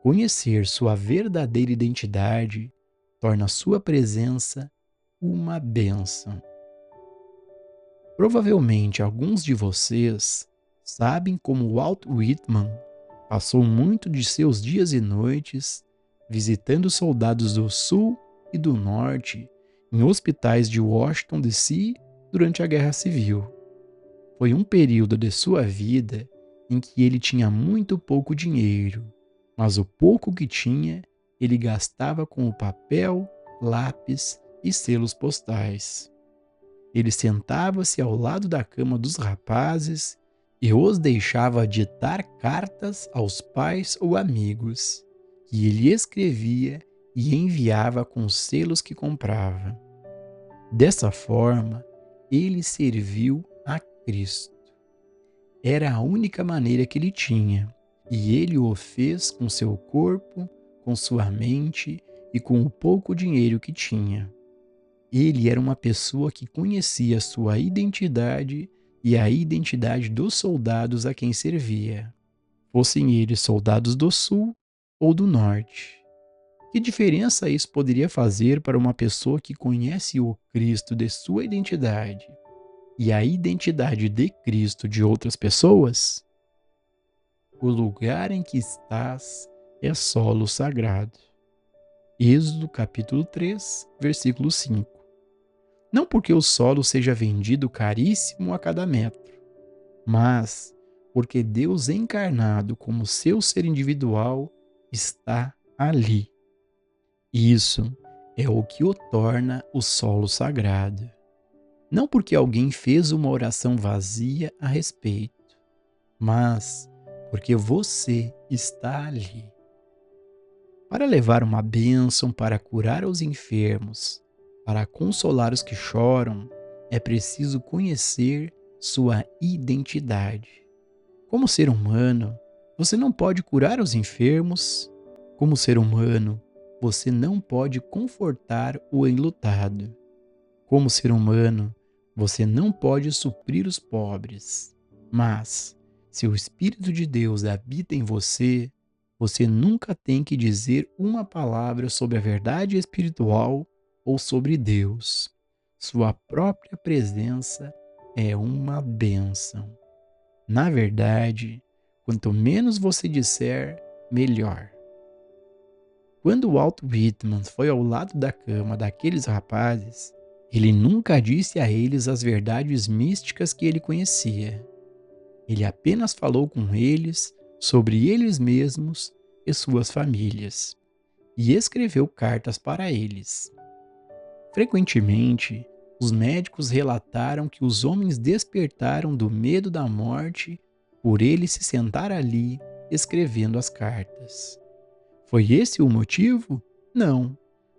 Conhecer sua verdadeira identidade torna sua presença uma bênção. Provavelmente alguns de vocês sabem como Walt Whitman passou muito de seus dias e noites visitando soldados do Sul e do Norte em hospitais de Washington, D.C. durante a Guerra Civil. Foi um período de sua vida em que ele tinha muito pouco dinheiro, mas o pouco que tinha ele gastava com o papel, lápis e selos postais. Ele sentava-se ao lado da cama dos rapazes e os deixava ditar cartas aos pais ou amigos, que ele escrevia e enviava com os selos que comprava. Dessa forma, ele serviu a Cristo. Era a única maneira que ele tinha, e ele o fez com seu corpo, com sua mente e com o pouco dinheiro que tinha. Ele era uma pessoa que conhecia sua identidade e a identidade dos soldados a quem servia, fossem eles soldados do Sul ou do Norte. Que diferença isso poderia fazer para uma pessoa que conhece o Cristo de sua identidade e a identidade de Cristo de outras pessoas? O lugar em que estás é solo sagrado. Êxodo capítulo 3, versículo 5. Não porque o solo seja vendido caríssimo a cada metro, mas porque Deus encarnado como seu ser individual está ali. Isso é o que o torna o solo sagrado. Não porque alguém fez uma oração vazia a respeito, mas porque você está ali. Para levar uma bênção, para curar os enfermos, para consolar os que choram, é preciso conhecer sua identidade. Como ser humano, você não pode curar os enfermos. Como ser humano, você não pode confortar o enlutado. Como ser humano, você não pode suprir os pobres. Mas, se o Espírito de Deus habita em você, você nunca tem que dizer uma palavra sobre a verdade espiritual ou sobre Deus. Sua própria presença é uma bênção. Na verdade, quanto menos você disser, melhor. Quando Walt Whitman foi ao lado da cama daqueles rapazes, ele nunca disse a eles as verdades místicas que ele conhecia. Ele apenas falou com eles sobre eles mesmos e suas famílias, e escreveu cartas para eles. Frequentemente, os médicos relataram que os homens despertaram do medo da morte por ele se sentar ali escrevendo as cartas. Foi esse o motivo? Não.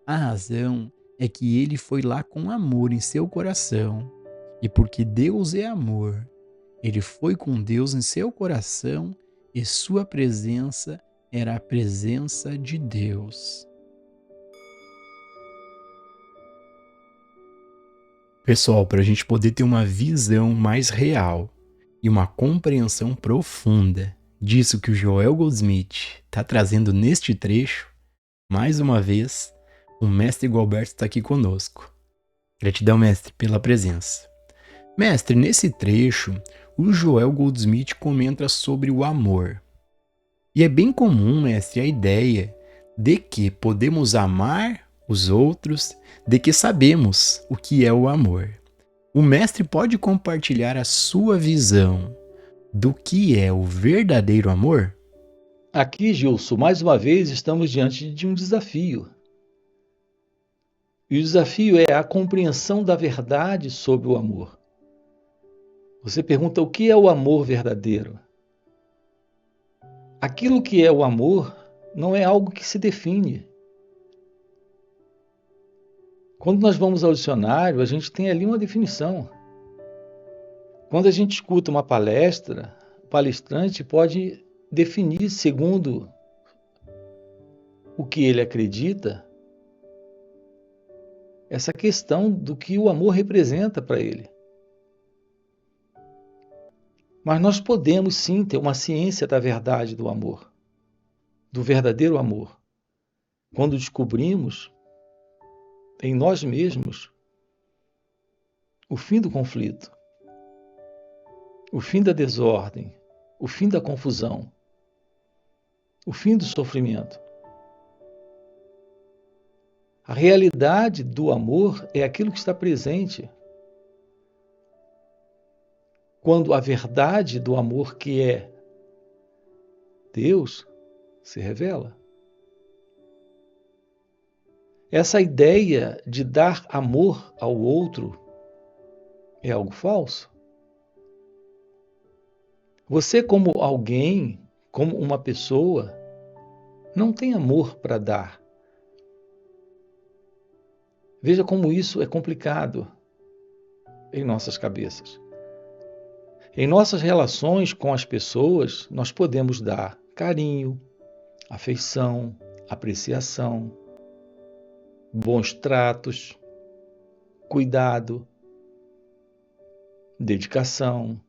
A razão é que ele foi lá com amor em seu coração. E porque Deus é amor, ele foi com Deus em seu coração e sua presença era a presença de Deus. Pessoal, para a gente poder ter uma visão mais real e uma compreensão profunda disso que o Joel Goldsmith está trazendo neste trecho, mais uma vez, o mestre Gualberto está aqui conosco. Gratidão, mestre, pela presença. Mestre, nesse trecho, o Joel Goldsmith comenta sobre o amor. E é bem comum, mestre, a ideia de que podemos amar os outros, de que sabemos o que é o amor. O mestre pode compartilhar a sua visão do que é o verdadeiro amor? Aqui, Gilson, mais uma vez estamos diante de um desafio. E o desafio é a compreensão da verdade sobre o amor. Você pergunta o que é o amor verdadeiro? Aquilo que é o amor não é algo que se define. Quando nós vamos ao dicionário, a gente tem ali uma definição. Quando a gente escuta uma palestra, o palestrante pode definir, segundo o que ele acredita, essa questão do que o amor representa para ele. Mas nós podemos sim ter uma ciência da verdade do amor. do verdadeiro amor, quando descobrimos em nós mesmos o fim do conflito, o fim da desordem, o fim da confusão, o fim do sofrimento. A realidade do amor é aquilo que está presente quando a verdade do amor, que é Deus, se revela. Essa ideia de dar amor ao outro é algo falso. Você, como alguém, como uma pessoa, não tem amor para dar. Veja como isso é complicado em nossas cabeças. Em nossas relações com as pessoas, nós podemos dar carinho, afeição, apreciação, bons tratos, cuidado, dedicação.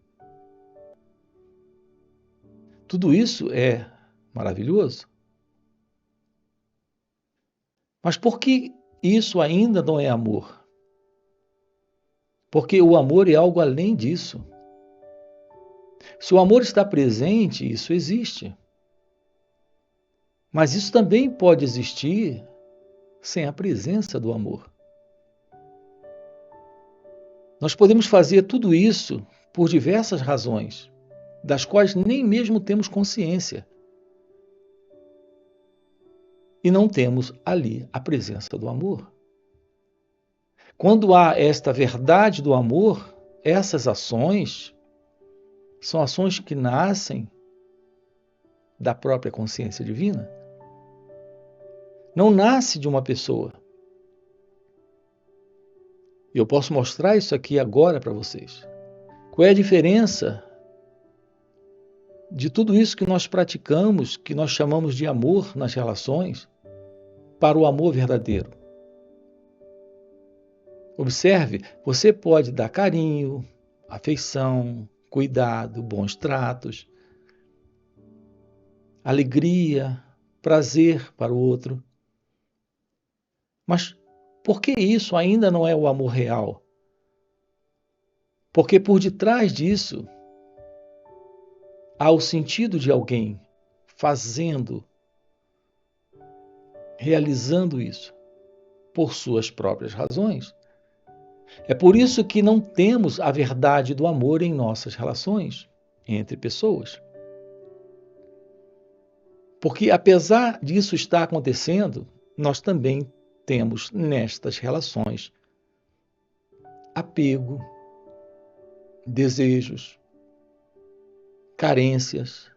Tudo isso é maravilhoso. Mas por que isso ainda não é amor? Porque o amor é algo além disso. Se o amor está presente, isso existe. Mas isso também pode existir sem a presença do amor. Nós podemos fazer tudo isso por diversas razões, das quais nem mesmo temos consciência. E não temos ali a presença do amor. Quando há esta verdade do amor, essas ações são ações que nascem da própria consciência divina. Não nasce de uma pessoa. Eu posso mostrar isso aqui agora para vocês. Qual é a diferença de tudo isso que nós praticamos, que nós chamamos de amor nas relações, para o amor verdadeiro? Observe, você pode dar carinho, afeição, cuidado, bons tratos, alegria, prazer para o outro. Mas por que isso ainda não é o amor real? Porque por detrás disso há o sentido de alguém fazendo, realizando isso por suas próprias razões. É por isso que não temos a verdade do amor em nossas relações entre pessoas. Porque apesar disso estar acontecendo, nós também temos nestas relações apego, desejos, carências,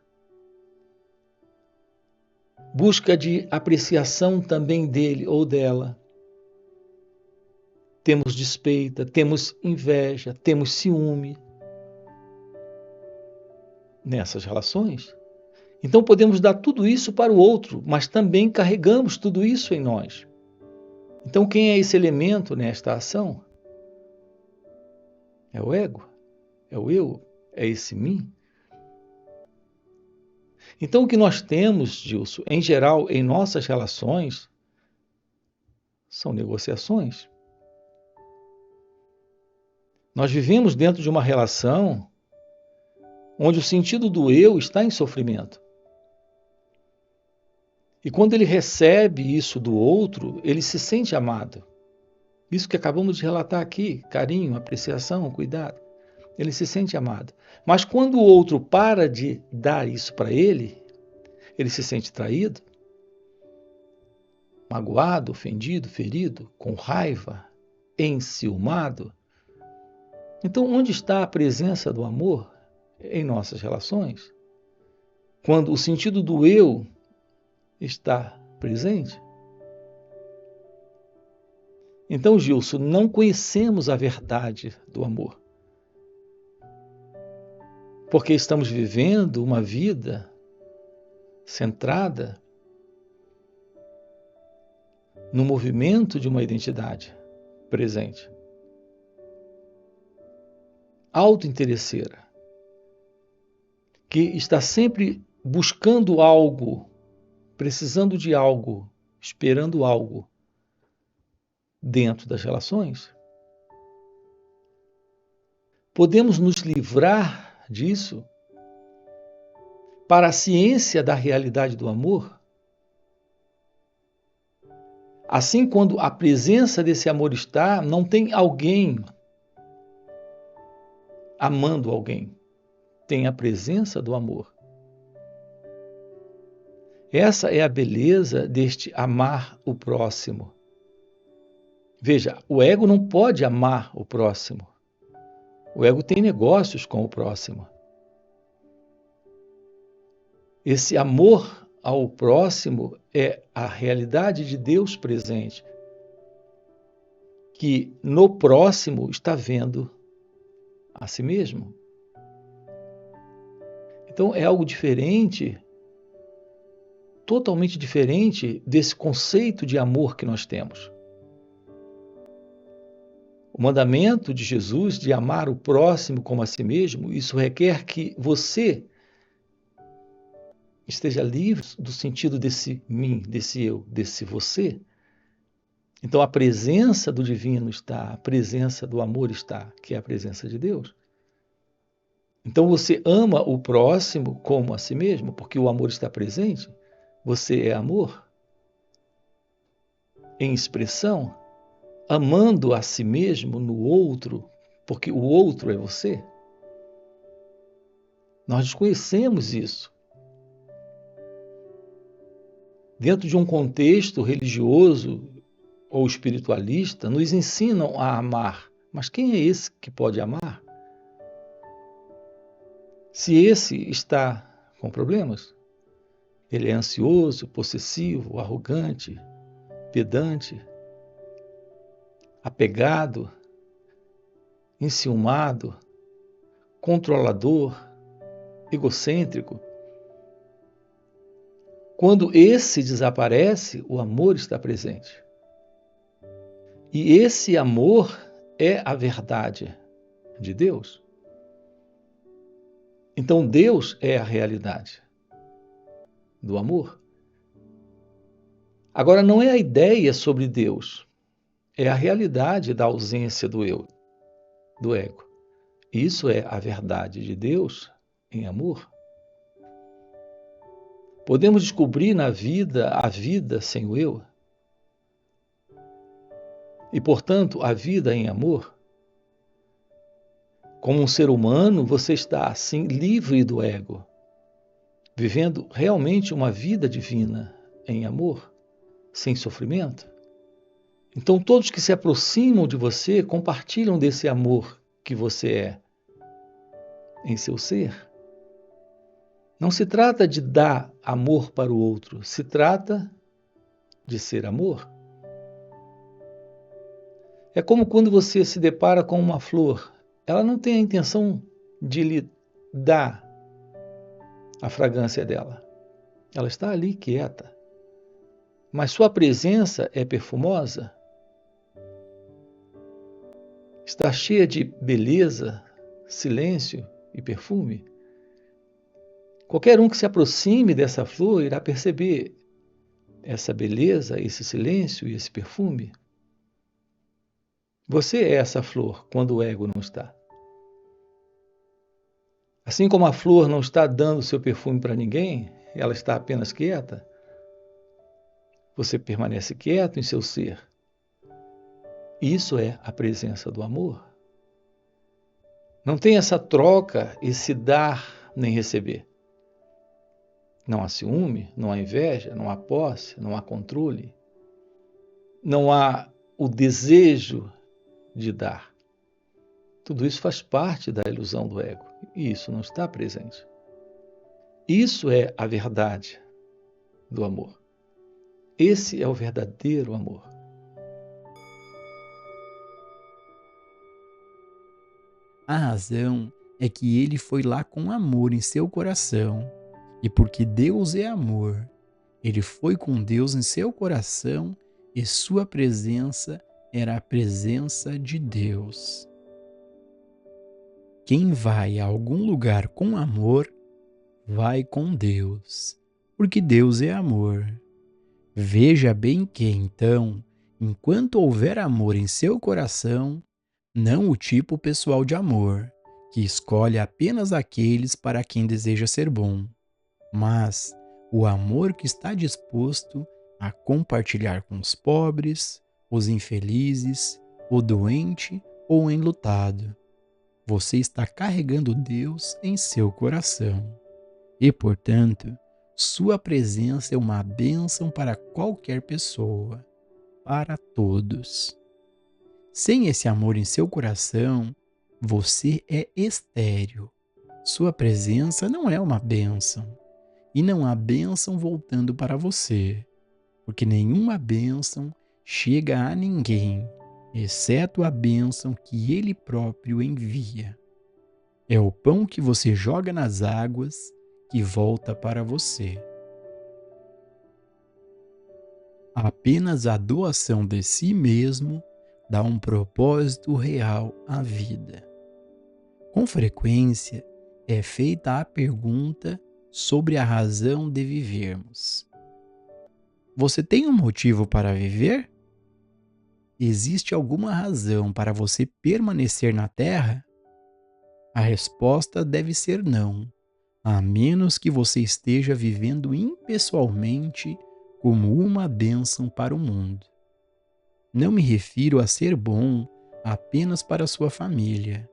busca de apreciação também dele ou dela. Temos despeita, temos inveja, temos ciúme nessas relações. Então podemos dar tudo isso para o outro, mas também carregamos tudo isso em nós. Então quem é esse elemento nesta ação? É o ego, é o eu, é esse mim. Então o que nós temos, Gilson, em geral, em nossas relações, são negociações. Nós vivemos dentro de uma relação onde o sentido do eu está em sofrimento. E quando ele recebe isso do outro, ele se sente amado. Isso que acabamos de relatar aqui, carinho, apreciação, cuidado. Ele se sente amado. Mas quando o outro para de dar isso para ele se sente traído, magoado, ofendido, ferido, com raiva, enciumado. Então, onde está a presença do amor em nossas relações? Quando o sentido do eu está presente? Então, Gilson, não conhecemos a verdade do amor. Porque estamos vivendo uma vida centrada no movimento de uma identidade presente. Autointeresseira, que está sempre buscando algo precisando de algo, esperando algo dentro das relações, podemos nos livrar disso para a ciência da realidade do amor. Assim, quando a presença desse amor está, não tem alguém amando alguém, tem a presença do amor. Essa é a beleza deste amar o próximo. Veja, o ego não pode amar o próximo. O ego tem negócios com o próximo. Esse amor ao próximo é a realidade de Deus presente, que no próximo está vendo a si mesmo. Então é algo diferente, totalmente diferente desse conceito de amor que nós temos. O mandamento de Jesus de amar o próximo como a si mesmo, isso requer que você esteja livre do sentido desse mim, desse eu, desse você. Então a presença do divino está, a presença do amor está, que é a presença de Deus. Então você ama o próximo como a si mesmo, porque o amor está presente. Você é amor em expressão, amando a si mesmo no outro, porque o outro é você. Nós desconhecemos isso. Dentro de um contexto religioso ou espiritualista, nos ensinam a amar. Mas quem é esse que pode amar? Se esse está com problemas, ele é ansioso, possessivo, arrogante, pedante, apegado, enciumado, controlador, egocêntrico. Quando esse desaparece, o amor está presente. E esse amor é a verdade de Deus. Então Deus é a realidade do amor. Agora, não é a ideia sobre Deus, é a realidade da ausência do eu, do ego. Isso é a verdade de Deus em amor. Podemos descobrir na vida a vida sem o eu. E, portanto, a vida em amor. Como um ser humano, você está, assim, livre do ego, vivendo realmente uma vida divina em amor, sem sofrimento. Então, todos que se aproximam de você compartilham desse amor que você é em seu ser. Não se trata de dar amor para o outro, se trata de ser amor. É como quando você se depara com uma flor. Ela não tem a intenção de lhe dar a fragrância dela. Ela está ali quieta. Mas sua presença é perfumosa. Está cheia de beleza, silêncio e perfume. Qualquer um que se aproxime dessa flor irá perceber essa beleza, esse silêncio e esse perfume. Você é essa flor quando o ego não está. Assim como a flor não está dando seu perfume para ninguém, ela está apenas quieta, você permanece quieto em seu ser. Isso é a presença do amor. Não tem essa troca, esse dar nem receber. Não há ciúme, não há inveja, não há posse, não há controle. Não há o desejo de dar. Tudo isso faz parte da ilusão do ego e isso não está presente. Isso é a verdade do amor. Esse é o verdadeiro amor. A razão é que ele foi lá com amor em seu coração. E porque Deus é amor, ele foi com Deus em seu coração e sua presença era a presença de Deus. Quem vai a algum lugar com amor, vai com Deus. porque Deus é amor. Veja bem que, então, enquanto houver amor em seu coração, não o tipo pessoal de amor, que escolhe apenas aqueles para quem deseja ser bom, mas o amor que está disposto a compartilhar com os pobres, os infelizes, o doente ou o enlutado. Você está carregando Deus em seu coração e, portanto, sua presença é uma bênção para qualquer pessoa, para todos. Sem esse amor em seu coração, você é estéril. Sua presença não é uma bênção. E não há bênção voltando para você, porque nenhuma bênção chega a ninguém, exceto a bênção que Ele próprio envia. É o pão que você joga nas águas que volta para você. Apenas a doação de si mesmo dá um propósito real à vida. Com frequência, é feita a pergunta sobre a razão de vivermos. Você tem um motivo para viver? Existe alguma razão para você permanecer na Terra? A resposta deve ser não, a menos que você esteja vivendo impessoalmente como uma bênção para o mundo. Não me refiro a ser bom apenas para sua família.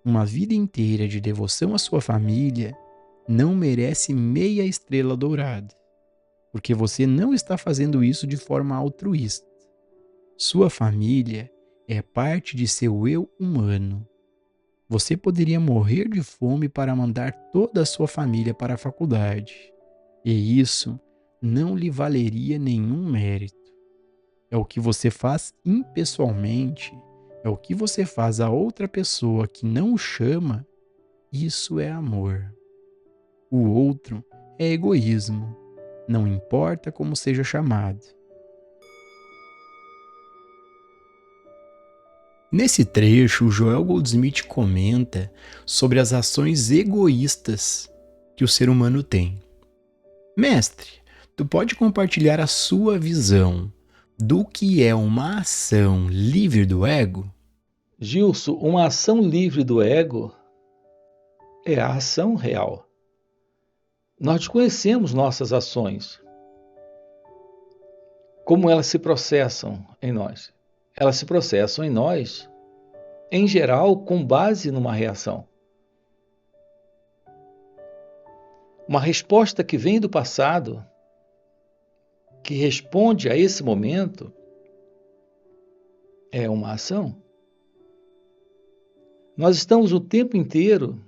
Uma vida inteira de devoção à sua família não merece meia estrela dourada, porque você não está fazendo isso de forma altruísta. Sua família é parte de seu eu humano. Você poderia morrer de fome para mandar toda a sua família para a faculdade, e isso não lhe valeria nenhum mérito. É o que você faz impessoalmente, é o que você faz a outra pessoa que não o chama, isso é amor. O outro é egoísmo, não importa como seja chamado. Nesse trecho, o Joel Goldsmith comenta sobre as ações egoístas que o ser humano tem. Mestre, tu pode compartilhar a sua visão do que é uma ação livre do ego? Gilson, uma ação livre do ego é a ação real. Nós desconhecemos nossas ações, como elas se processam em nós. Elas se processam em nós, em geral, com base numa reação. Uma resposta que vem do passado, que responde a esse momento, é uma ação. Nós estamos o tempo inteiro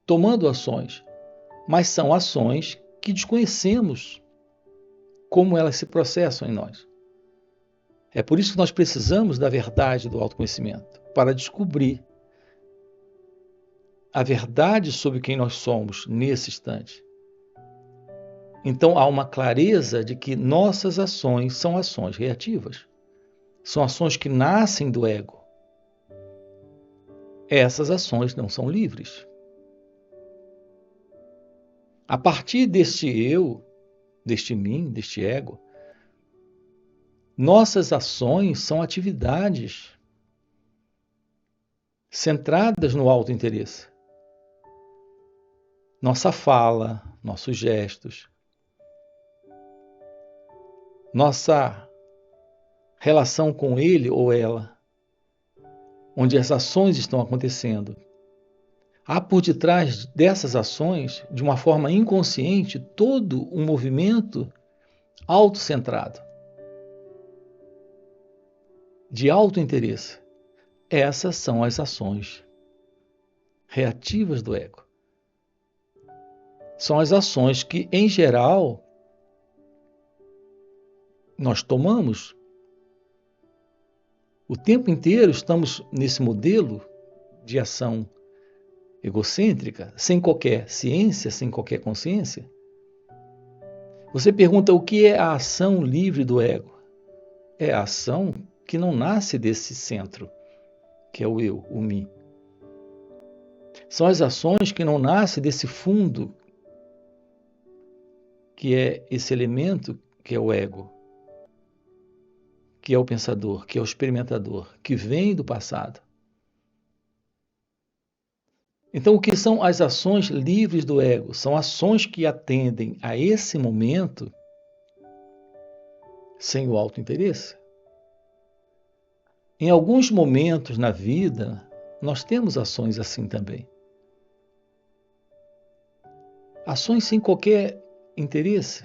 tomando ações, mas são ações que desconhecemos como elas se processam em nós. É por isso que nós precisamos da verdade do autoconhecimento, para descobrir a verdade sobre quem nós somos nesse instante. Então há uma clareza de que nossas ações são ações reativas. São ações que nascem do ego. Essas ações não são livres. A partir deste eu, deste mim, deste ego, nossas ações são atividades centradas no autointeresse. Nossa fala, nossos gestos, nossa relação com ele ou ela, onde as ações estão acontecendo. Há por detrás dessas ações, de uma forma inconsciente, todo um movimento autocentrado, de autointeresse. Essas são as ações reativas do ego. São as ações que, em geral, nós tomamos. O tempo inteiro estamos nesse modelo de ação egocêntrica, sem qualquer ciência, sem qualquer consciência. Você pergunta o que é a ação livre do ego? É a ação que não nasce desse centro, que é o eu, o mim. São as ações que não nascem desse fundo que é esse elemento que é o ego, que é o pensador, que é o experimentador, que vem do passado. Então, o que são as ações livres do ego? São ações que atendem a esse momento sem o autointeresse. Em alguns momentos na vida, nós temos ações assim também. Ações sem qualquer interesse.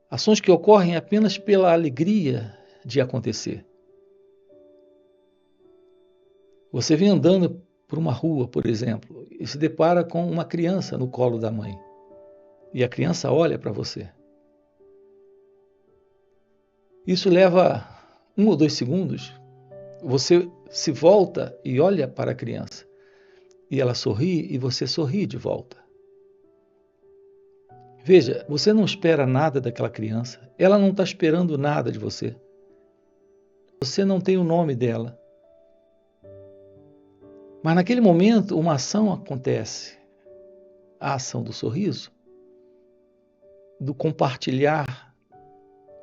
Ações que ocorrem apenas pela alegria de acontecer. Você vem andando por uma rua, por exemplo, e se depara com uma criança no colo da mãe. E a criança olha para você. Isso leva 1 ou 2 segundos. Você se volta e olha para a criança. E ela sorri e você sorri de volta. Veja, você não espera nada daquela criança. Ela não está esperando nada de você. Você não tem o nome dela. Mas naquele momento, uma ação acontece. A ação do sorriso, do compartilhar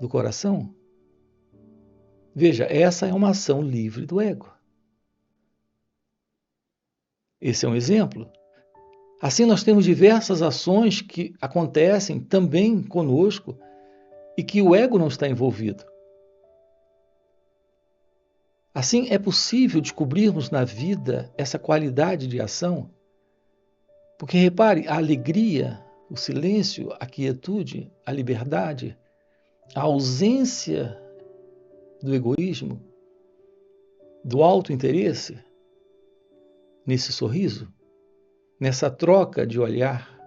do coração. Veja, essa é uma ação livre do ego. Esse é um exemplo. Assim, nós temos diversas ações que acontecem também conosco e que o ego não está envolvido. Assim, é possível descobrirmos na vida essa qualidade de ação, porque repare, a alegria, o silêncio, a quietude, a liberdade, a ausência do egoísmo, do autointeresse, nesse sorriso, nessa troca de olhar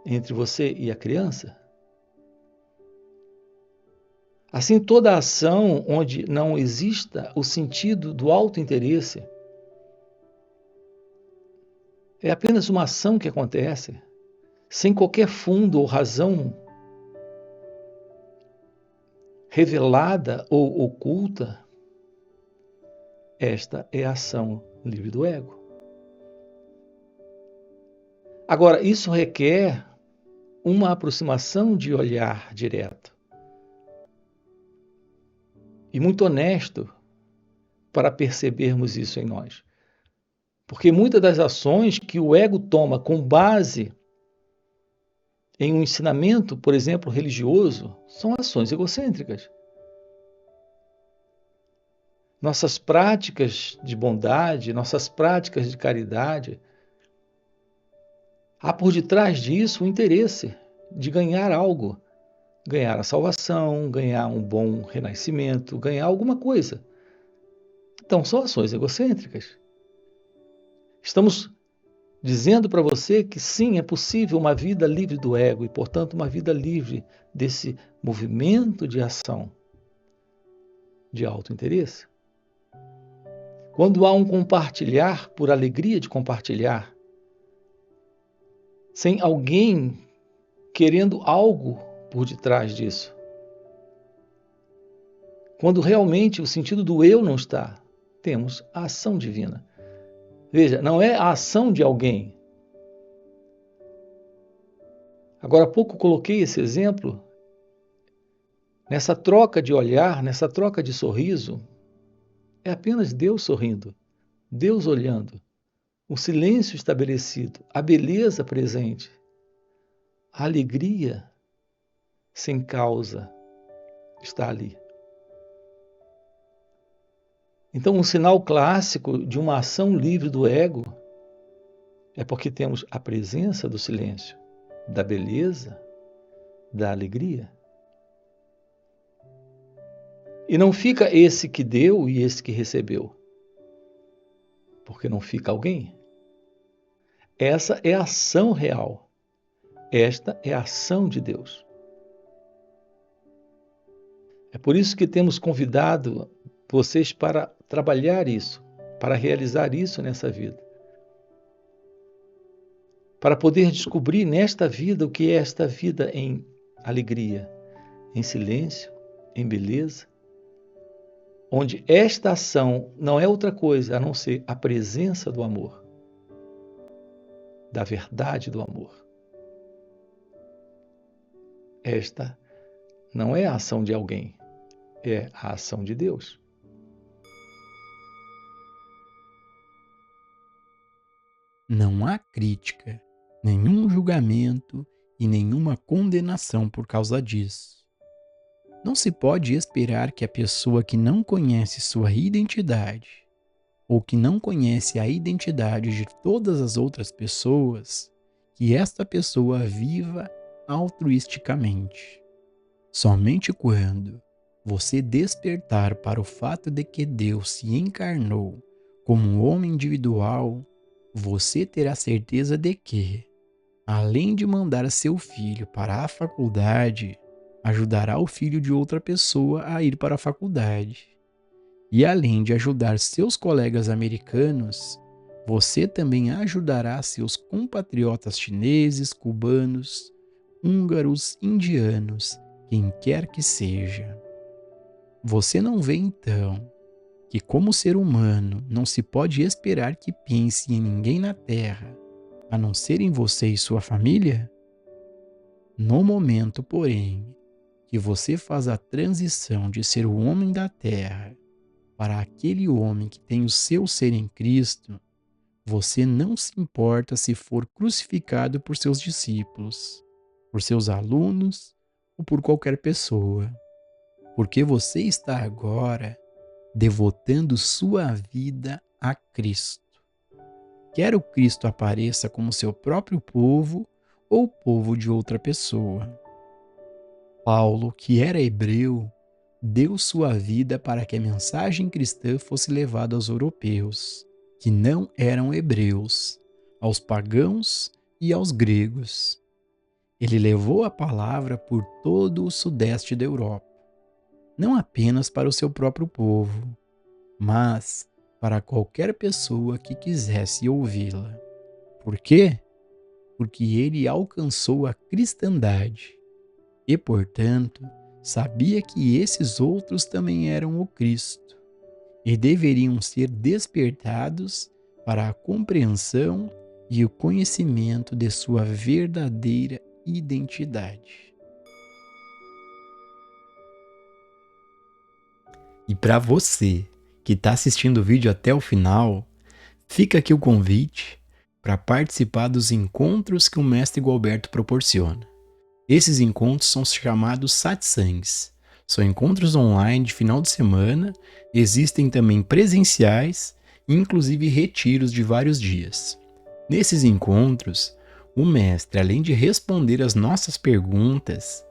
entre você e a criança. Assim, toda ação onde não exista o sentido do autointeresse é apenas uma ação que acontece sem qualquer fundo ou razão revelada ou oculta. Esta é a ação livre do ego. Agora, isso requer uma aproximação de olhar direto e muito honesto para percebermos isso em nós. Porque muitas das ações que o ego toma com base em um ensinamento, por exemplo, religioso, são ações egocêntricas. Nossas práticas de bondade, nossas práticas de caridade, há por detrás disso o interesse de ganhar algo, ganhar a salvação, ganhar um bom renascimento, ganhar alguma coisa. Então, são ações egocêntricas. Estamos dizendo para você que sim, é possível uma vida livre do ego e, portanto, uma vida livre desse movimento de ação de autointeresse. Quando há um compartilhar por alegria de compartilhar, sem alguém querendo algo por detrás disso. Quando realmente o sentido do eu não está, temos a ação divina. Veja, não é a ação de alguém. Agora há pouco coloquei esse exemplo. Nessa troca de olhar, nessa troca de sorriso, é apenas Deus sorrindo, Deus olhando, o silêncio estabelecido, a beleza presente, a alegria sem causa está ali. Então, um sinal clássico de uma ação livre do ego é porque temos a presença do silêncio, da beleza, da alegria. E não fica esse que deu e esse que recebeu, porque não fica alguém. Essa é a ação real. Esta é a ação de Deus. É por isso que temos convidado vocês para trabalhar isso, para realizar isso nessa vida. Para poder descobrir nesta vida o que é esta vida em alegria, em silêncio, em beleza, onde esta ação não é outra coisa a não ser a presença do amor, da verdade do amor. esta não é a ação de alguém, é a ação de Deus. Não há crítica, nenhum julgamento e nenhuma condenação por causa disso. Não se pode esperar que a pessoa que não conhece sua identidade ou que não conhece a identidade de todas as outras pessoas, que esta pessoa viva altruisticamente. Somente quando você despertar para o fato de que Deus se encarnou como um homem individual, você terá certeza de que, além de mandar seu filho para a faculdade, ajudará o filho de outra pessoa a ir para a faculdade. E além de ajudar seus colegas americanos, você também ajudará seus compatriotas chineses, cubanos, húngaros, indianos, quem quer que seja. Você não vê então que, como ser humano, não se pode esperar que pense em ninguém na Terra, a não ser em você e sua família? No momento, porém, que você faz a transição de ser o homem da Terra para aquele homem que tem o seu ser em Cristo, você não se importa se for crucificado por seus discípulos, por seus alunos ou por qualquer pessoa, porque você está agora devotando sua vida a Cristo. Quer o Cristo apareça como seu próprio povo ou povo de outra pessoa. Paulo, que era hebreu, deu sua vida para que a mensagem cristã fosse levada aos europeus, que não eram hebreus, aos pagãos e aos gregos. Ele levou a palavra por todo o sudeste da Europa, não apenas para o seu próprio povo, mas para qualquer pessoa que quisesse ouvi-la. Por quê? Porque ele alcançou a cristandade e, portanto, sabia que esses outros também eram o Cristo e deveriam ser despertados para a compreensão e o conhecimento de sua verdadeira identidade. E para você que está assistindo o vídeo até o final, fica aqui o convite para participar dos encontros que o Mestre Gualberto proporciona. Esses encontros são chamados satsangs. São encontros online de final de semana, existem também presenciais, inclusive retiros de vários dias. Nesses encontros, o mestre, além de responder as nossas perguntas,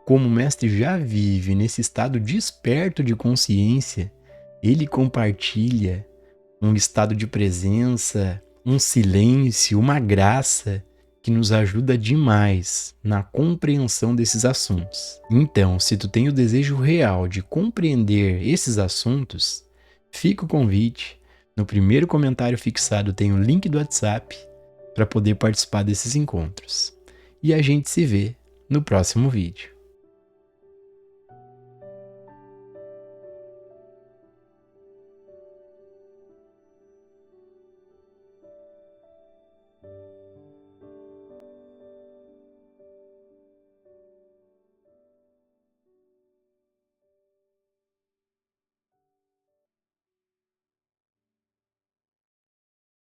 como o mestre já vive nesse estado desperto de consciência, ele compartilha um estado de presença, um silêncio, uma graça que nos ajuda demais na compreensão desses assuntos. Então, se tu tem o desejo real de compreender esses assuntos, fica o convite. No primeiro comentário fixado tem o link do WhatsApp para poder participar desses encontros. E a gente se vê no próximo vídeo.